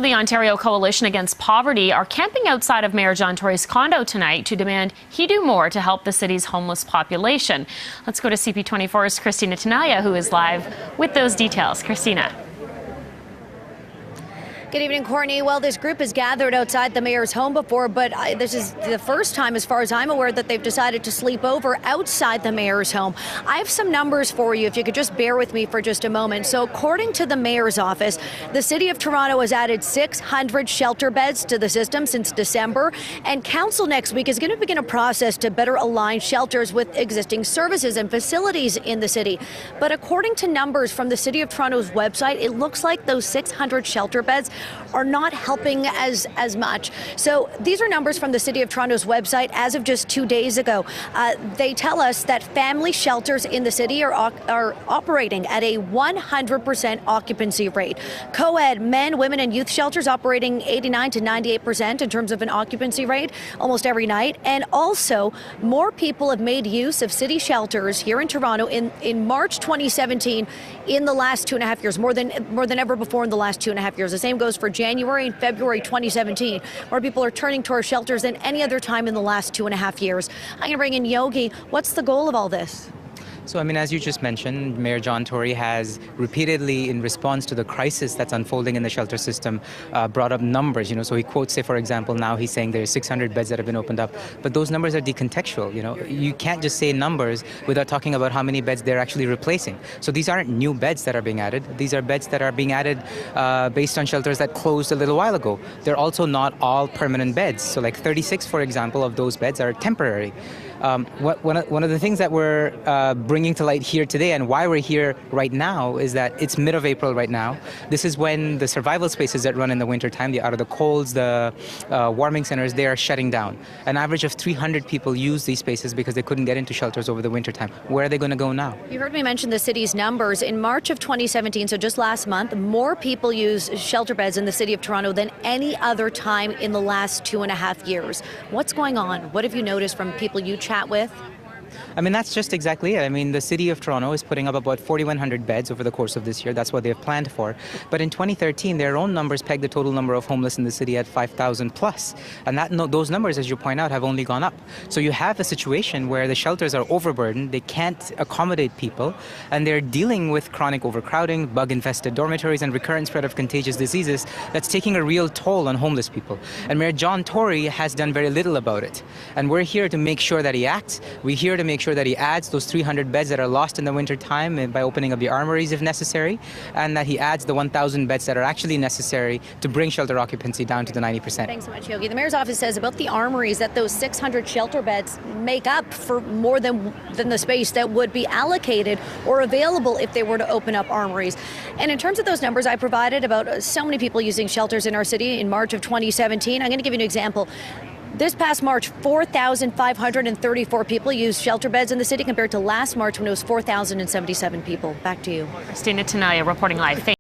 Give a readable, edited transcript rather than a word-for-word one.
The Ontario Coalition Against Poverty are camping outside of Mayor John Tory's condo tonight to demand he do more to help the city's homeless population. Let's go to CP24's Christina Tenaya, who is live with those details. Christina. Good evening, Courtney. Well, this group has gathered outside the mayor's home before, but this is the first time, as far as I'm aware, that they've decided to sleep over outside the mayor's home. I have some numbers for you, if you could just bear with me for just a moment. So according to the mayor's office, the city of Toronto has added 600 shelter beds to the system since December, and council next week is going to begin a process to better align shelters with existing services and facilities in the city. But according to numbers from the city of Toronto's website, it looks like those 600 shelter beds are not helping as much. So these are numbers from the City of Toronto's website as of just 2 days ago. They tell us that family shelters in the city are operating at a 100% occupancy rate. Co-ed men, women and youth shelters operating 89 to 98% in terms of an occupancy rate almost every night. And also, more people have made use of city shelters here in Toronto in March 2017 in the last 2.5 years, more than ever before in the last 2.5 years. The same goes for January and February 2017, where people are turning to our shelters than any other time in the last 2.5 years. I'm going to bring in Yogi. What's the goal of all this? So, as you just mentioned, Mayor John Tory has repeatedly, in response to the crisis that's unfolding in the shelter system, brought up numbers. So he quotes, say, for example, now he's saying there's 600 beds that have been opened up, but those numbers are decontextual. You can't just say numbers without talking about how many beds they're actually replacing. So these aren't new beds that are being added. These are beds that are being added based on shelters that closed a little while ago. They're also not all permanent beds. So like 36, for example, of those beds are temporary. One of the things that we're bringing to light here today and why we're here right now is that it's mid of April right now. This is when the survival spaces that run in the wintertime, the out of the colds, the warming centers, they are shutting down. An average of 300 people use these spaces because they couldn't get into shelters over the wintertime. Where are they going to go now? You heard me mention the city's numbers. In March of 2017, so just last month, more people used shelter beds in the city of Toronto than any other time in the last 2.5 years. What's going on? What have you noticed from people you chat with? That's just exactly it. The city of Toronto is putting up about 4,100 beds over the course of this year. That's what they've planned for. But in 2013, their own numbers pegged the total number of homeless in the city at 5,000 plus. And those numbers, as you point out, have only gone up. So you have a situation where the shelters are overburdened, they can't accommodate people, and they're dealing with chronic overcrowding, bug-infested dormitories, and recurrent spread of contagious diseases that's taking a real toll on homeless people. And Mayor John Tory has done very little about it. And we're here to make sure that he acts. We're here to make sure that he adds those 300 beds that are lost in the winter time by opening up the armories if necessary, and that he adds the 1,000 beds that are actually necessary to bring shelter occupancy down to the 90%. Thanks so much, Yogi. The mayor's office says about the armories that those 600 shelter beds make up for more than the space that would be allocated or available if they were to open up armories. And in terms of those numbers I provided about so many people using shelters in our city in March of 2017, I'm going to give you an example. This past March, 4,534 people used shelter beds in the city compared to last March when it was 4,077 people. Back to you. Christina Tenaya reporting live.